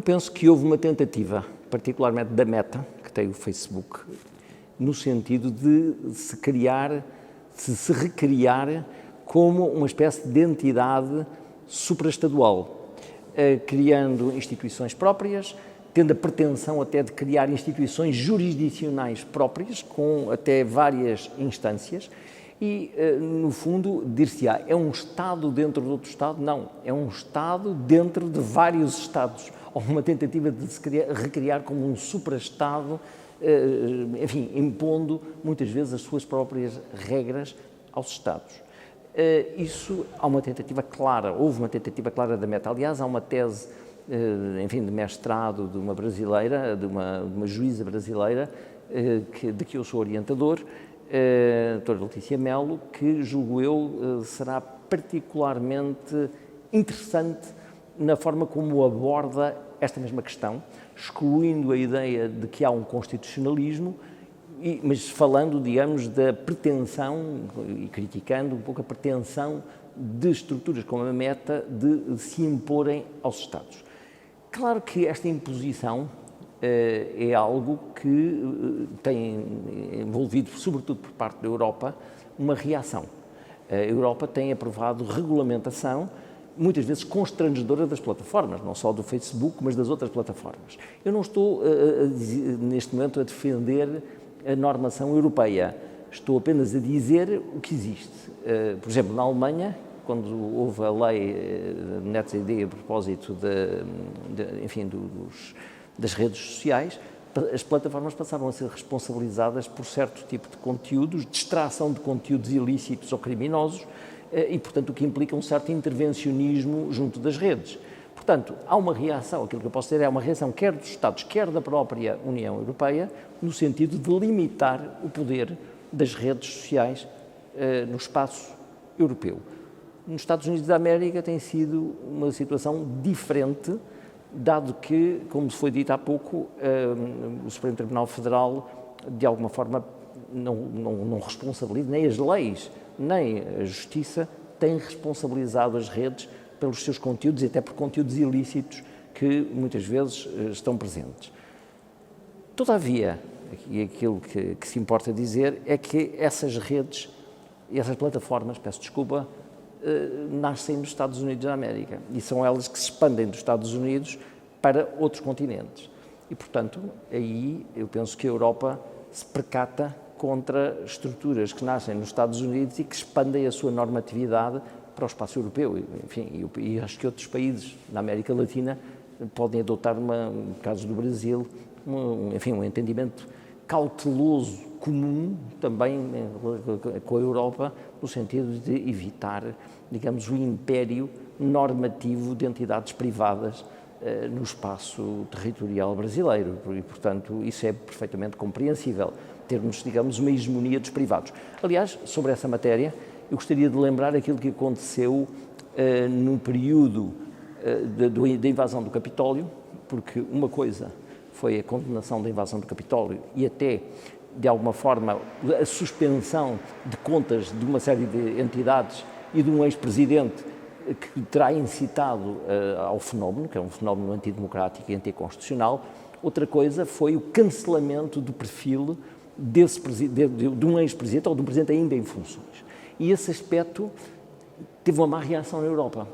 Eu penso que houve uma tentativa, particularmente da Meta, que tem o Facebook, no sentido de se recriar como uma espécie de entidade supraestadual, criando instituições próprias, tendo a pretensão até de criar instituições jurisdicionais próprias, com até várias instâncias, e, no fundo, dir-se-á, é um Estado dentro de outro Estado? Não, é um Estado dentro de vários Estados, ou uma tentativa de se recriar como um supra-Estado, enfim, impondo muitas vezes as suas próprias regras aos Estados. Isso há uma tentativa clara, houve uma tentativa clara da Meta. Aliás, há uma tese, enfim, de mestrado de uma brasileira, de uma juíza brasileira, de que eu sou orientador, a doutora Letícia Melo, que, julgo eu, será particularmente interessante na forma como aborda esta mesma questão, excluindo a ideia de que há um constitucionalismo, mas falando, digamos, da pretensão, e criticando um pouco a pretensão de estruturas como a Meta de se imporem aos Estados. Claro que esta imposição é algo que tem envolvido, sobretudo por parte da Europa, uma reação. A Europa tem aprovado regulamentação, muitas vezes constrangedora das plataformas, não só do Facebook, mas das outras plataformas. Eu não estou, neste momento, a defender a normação europeia, estou apenas a dizer o que existe. Por exemplo, na Alemanha, quando houve a lei NetzID a propósito das redes sociais, as plataformas passaram a ser responsabilizadas por certo tipo de conteúdos, de extração de conteúdos ilícitos ou criminosos, e, portanto, o que implica um certo intervencionismo junto das redes. Portanto, há uma reação, aquilo que eu posso dizer é uma reação quer dos Estados, quer da própria União Europeia, no sentido de limitar o poder das redes sociais no espaço europeu. Nos Estados Unidos da América tem sido uma situação diferente, dado que, como se foi dito há pouco, o Supremo Tribunal Federal, de alguma forma, não responsabiliza, nem as leis, nem a Justiça têm responsabilizado as redes pelos seus conteúdos e até por conteúdos ilícitos que muitas vezes estão presentes. Todavia, e aquilo que se importa dizer é que essas redes e essas plataformas, peço desculpa, nascem nos Estados Unidos da América e são elas que se expandem dos Estados Unidos para outros continentes. E, portanto, aí eu penso que a Europa se precata contra estruturas que nascem nos Estados Unidos e que expandem a sua normatividade para o espaço europeu. Enfim, e acho que outros países na América Latina podem adotar, no caso do Brasil, um entendimento cauteloso, comum, também com a Europa, no sentido de evitar, digamos, o império normativo de entidades privadas no espaço territorial brasileiro. E, portanto, isso é perfeitamente compreensível, termos, digamos, uma hegemonia dos privados. Aliás, sobre essa matéria, eu gostaria de lembrar aquilo que aconteceu no período da invasão do Capitólio, porque uma coisa foi a condenação da invasão do Capitólio e até, de alguma forma, a suspensão de contas de uma série de entidades e de um ex-presidente que terá incitado ao fenómeno, que é um fenómeno antidemocrático e anticonstitucional. Outra coisa foi o cancelamento do perfil de um ex-presidente ou de um presidente ainda em funções. E esse aspecto teve uma má reação na Europa,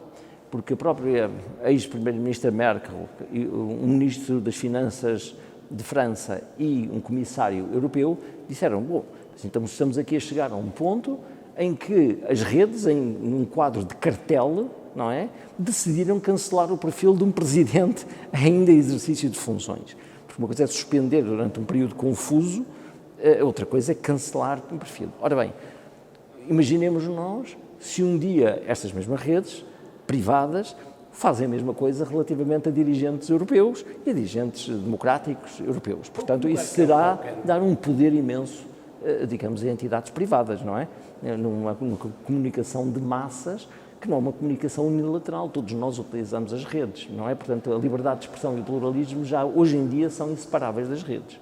porque a própria ex-primeira-ministra Merkel, um ministro das Finanças de França e um comissário europeu disseram, bom, então estamos aqui a chegar a um ponto em que as redes, num quadro de cartel, não é, decidiram cancelar o perfil de um presidente ainda em exercício de funções. Porque uma coisa é suspender durante um período confuso, outra coisa é cancelar um perfil. Ora bem, imaginemos nós se um dia estas mesmas redes privadas fazem a mesma coisa relativamente a dirigentes europeus e a dirigentes democráticos europeus. Portanto, isso será dar um poder imenso, digamos, a entidades privadas, não é? Numa comunicação de massas, que não é uma comunicação unilateral, todos nós utilizamos as redes, não é? Portanto, a liberdade de expressão e o pluralismo já hoje em dia são inseparáveis das redes.